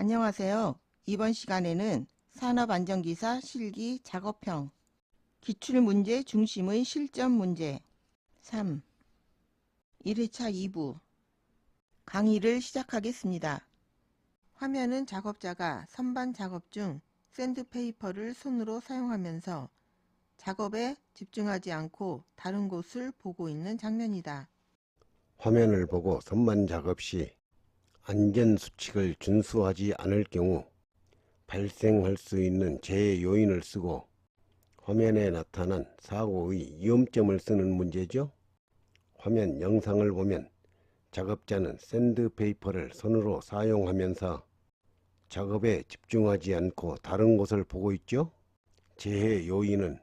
안녕하세요. 이번 시간에는 산업안전기사 실기 작업형 기출문제 중심의 실전 문제 3 1회차 2부 강의를 시작하겠습니다. 화면은 작업자가 선반 작업 중 샌드페이퍼를 손으로 사용하면서 작업에 집중하지 않고 다른 곳을 보고 있는 장면이다. 화면을 보고 선반 작업 시 안전수칙을 준수하지 않을 경우 발생할 수 있는 재해 요인을 쓰고 화면에 나타난 사고의 위험점을 쓰는 문제죠. 화면 영상을 보면 작업자는 샌드페이퍼를 손으로 사용하면서 작업에 집중하지 않고 다른 곳을 보고 있죠. 재해 요인은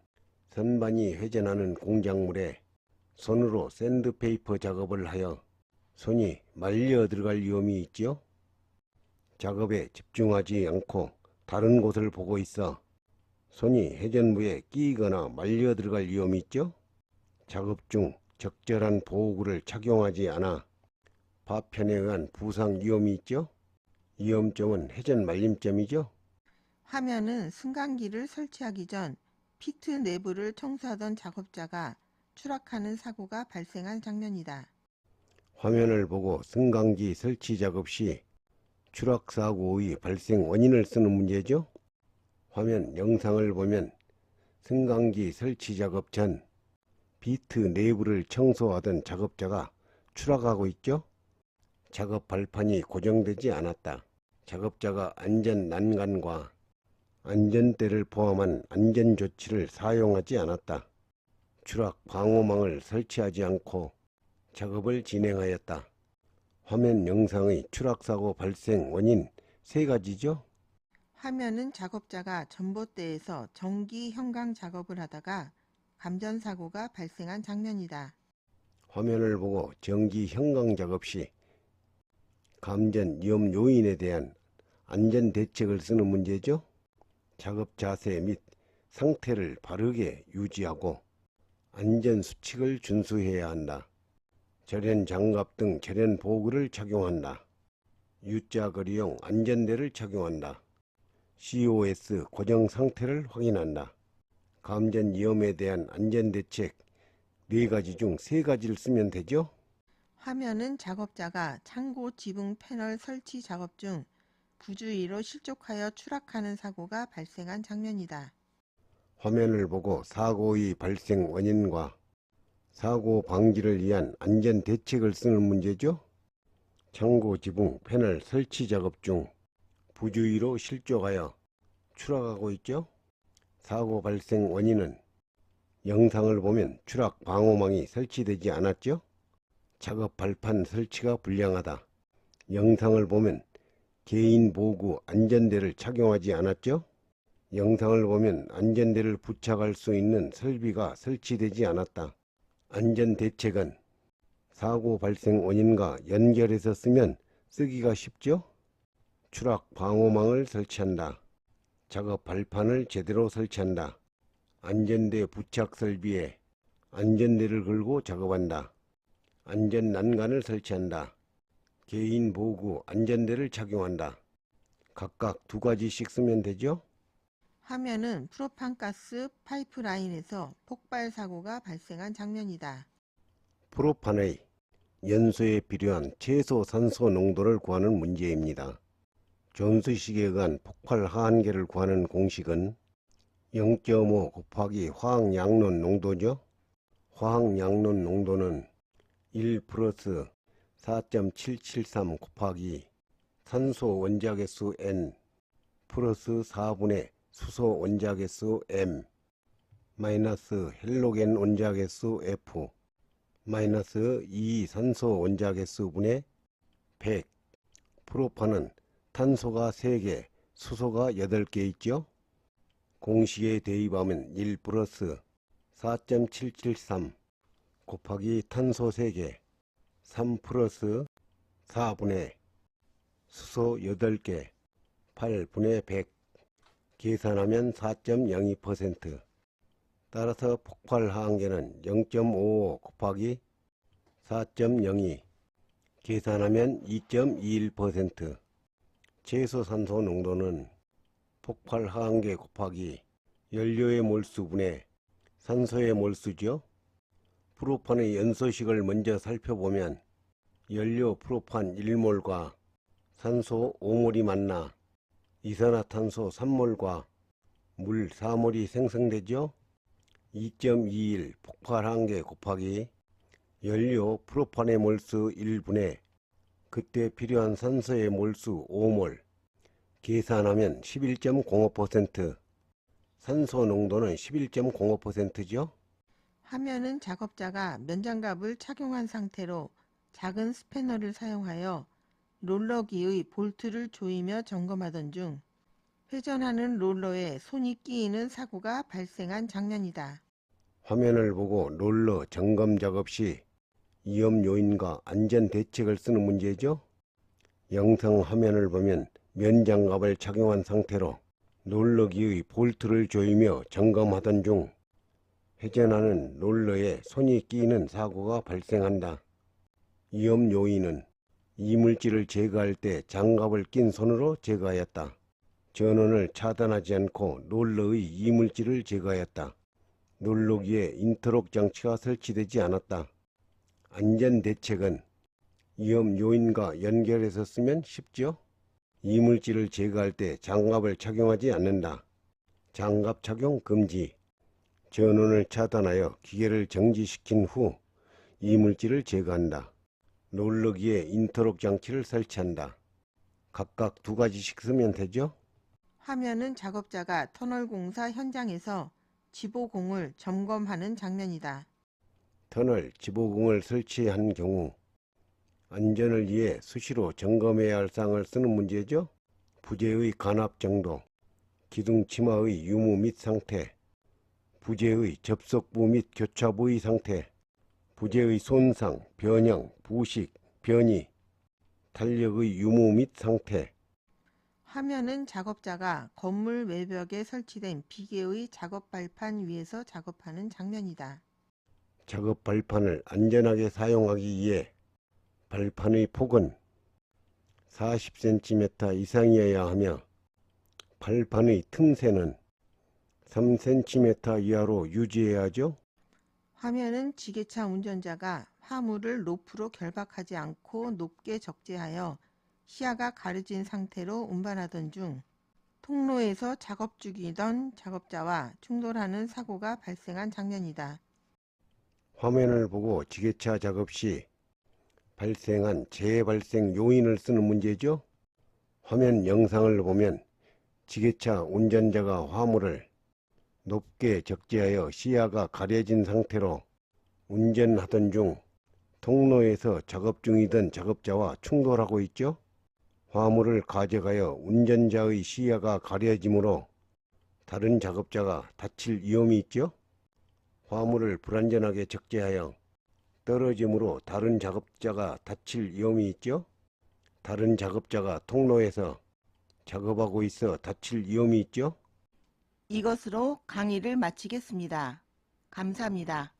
선반이 회전하는 공작물에 손으로 샌드페이퍼 작업을 하여 손이 말려 들어갈 위험이 있죠. 작업에 집중하지 않고 다른 곳을 보고 있어 손이 회전부에 끼거나 말려 들어갈 위험이 있죠. 작업 중 적절한 보호구를 착용하지 않아 파편에 의한 부상 위험이 있죠. 위험점은 회전 말림점이죠. 화면은 승강기를 설치하기 전 피트 내부를 청소하던 작업자가 추락하는 사고가 발생한 장면이다. 화면을 보고 승강기 설치 작업 시 추락사고의 발생 원인을 쓰는 문제죠. 화면 영상을 보면 승강기 설치 작업 전 피트 내부를 청소하던 작업자가 추락하고 있죠. 작업 발판이 고정되지 않았다. 작업자가 안전 난간과 안전대를 포함한 안전조치를 사용하지 않았다. 추락 방호망을 설치하지 않고 작업을 진행하였다. 화면 영상의 추락사고 발생 원인 3가지죠. 화면은 작업자가 전봇대에서 전기 현강 작업을 하다가 감전사고가 발생한 장면이다. 화면을 보고 전기 현강 작업 시 감전 위험 요인에 대한 안전 대책을 쓰는 문제죠. 작업 자세 및 상태를 바르게 유지하고 안전 수칙을 준수해야 한다. 절연 장갑 등 절연 보호구를 착용한다. U자 거리용 안전대를 착용한다. COS 고정 상태를 확인한다. 감전 위험에 대한 안전 대책 4가지 중 3가지를 쓰면 되죠. 화면은 작업자가 창고 지붕 패널 설치 작업 중 부주의로 실족하여 추락하는 사고가 발생한 장면이다. 화면을 보고 사고의 발생 원인과 사고 방지를 위한 안전 대책을 쓰는 문제죠. 창고 지붕 패널 설치 작업 중 부주의로 실족하여 추락하고 있죠. 사고 발생 원인은 영상을 보면 추락 방호망이 설치되지 않았죠. 작업 발판 설치가 불량하다. 영상을 보면 개인 보호구 안전대를 착용하지 않았죠. 영상을 보면 안전대를 부착할 수 있는 설비가 설치되지 않았다. 안전대책은 사고 발생 원인과 연결해서 쓰면 쓰기가 쉽죠. 추락 방호망을 설치한다. 작업 발판을 제대로 설치한다. 안전대 부착 설비에 안전대를 걸고 작업한다. 안전 난간을 설치한다. 개인 보호구 안전대를 착용한다. 각각 2가지씩 쓰면 되죠. 화면은 프로판가스 파이프라인에서 폭발 사고가 발생한 장면이다. 프로판의 연소에 필요한 최소 산소 농도를 구하는 문제입니다. 존스식에 의한 폭발 하한계를 구하는 공식은 0.5 곱하기 화학양론 농도죠. 화학양론 농도는 1 플러스 4.773 곱하기 산소 원자개수 N 플러스 4분의 수소 원자개수 M 마이너스 헬로겐 원자개수 F 마이너스 2 산소 원자개수 분의 100. 프로판은 탄소가 3개, 수소가 8개 있죠. 공식에 대입하면 1 플러스 4.773 곱하기 탄소 3개 3 플러스 4분의 수소 8개 8분의 100 계산하면 4.02%. 따라서 폭발 하한계는 0.55 곱하기 4.02 계산하면 2.21%. 제소산소 농도는 폭발 하한계 곱하기 연료의 몰수분의 산소의 몰수죠. 프로판의 연소식을 먼저 살펴보면 연료 프로판 1몰과 산소 5몰이 만나 이산화탄소 3몰과 물 4몰이 생성되죠. 2.21 폭발 한계 곱하기 연료 프로판의 몰수 1분의 그때 필요한 산소의 몰수 5몰 계산하면 11.05%, 산소 농도는 11.05%죠. 화면은 작업자가 면장갑을 착용한 상태로 작은 스패너를 사용하여 롤러기의 볼트를 조이며 점검하던 중 회전하는 롤러에 손이 끼이는 사고가 발생한 장면이다. 화면을 보고 롤러 점검 작업 시 위험 요인과 안전 대책을 쓰는 문제죠. 영상 화면을 보면 면장갑을 착용한 상태로 롤러기의 볼트를 조이며 점검하던 중 회전하는 롤러에 손이 끼이는 사고가 발생한다. 위험 요인은 이물질을 제거할 때 장갑을 낀 손으로 제거하였다. 전원을 차단하지 않고 롤러의 이물질을 제거하였다. 롤러기에 인터록 장치가 설치되지 않았다. 안전대책은 위험 요인과 연결해서 쓰면 쉽죠. 이물질을 제거할 때 장갑을 착용하지 않는다. 장갑 착용 금지. 전원을 차단하여 기계를 정지시킨 후 이물질을 제거한다. 롤러기에 인터록 장치를 설치한다. 각각 2가지씩 쓰면 되죠. 화면은 작업자가 터널 공사 현장에서 지보공을 점검하는 장면이다. 터널 지보공을 설치한 경우 안전을 위해 수시로 점검해야 할 사항을 쓰는 문제죠. 부재의 간압 정도, 기둥 치마의 유무 및 상태, 부재의 접속부 및 교차부의 상태, 부재의 손상, 변형, 부식, 변이, 탄력의 유무 및 상태. 화면은 작업자가 건물 외벽에 설치된 비계의 작업 발판 위에서 작업하는 장면이다. 작업 발판을 안전하게 사용하기 위해 발판의 폭은 40cm 이상이어야 하며 발판의 틈새는 3cm 이하로 유지해야 하죠. 화면은 지게차 운전자가 화물을 높으로 결박하지 않고 높게 적재하여 시야가 가려진 상태로 운반하던 중 통로에서 작업 중이던 작업자와 충돌하는 사고가 발생한 장면이다. 화면을 보고 지게차 작업 시 발생한 재발생 요인을 쓰는 문제죠. 화면 영상을 보면 지게차 운전자가 화물을 높게 적재하여 시야가 가려진 상태로 운전하던 중 통로에서 작업 중이던 작업자와 충돌하고 있죠. 화물을 가져가여 운전자의 시야가 가려지므로 다른 작업자가 다칠 위험이 있죠. 화물을 불안전하게 적재하여 떨어짐으로 다른 작업자가 다칠 위험이 있죠. 다른 작업자가 통로에서 작업하고 있어 다칠 위험이 있죠. 이것으로 강의를 마치겠습니다. 감사합니다.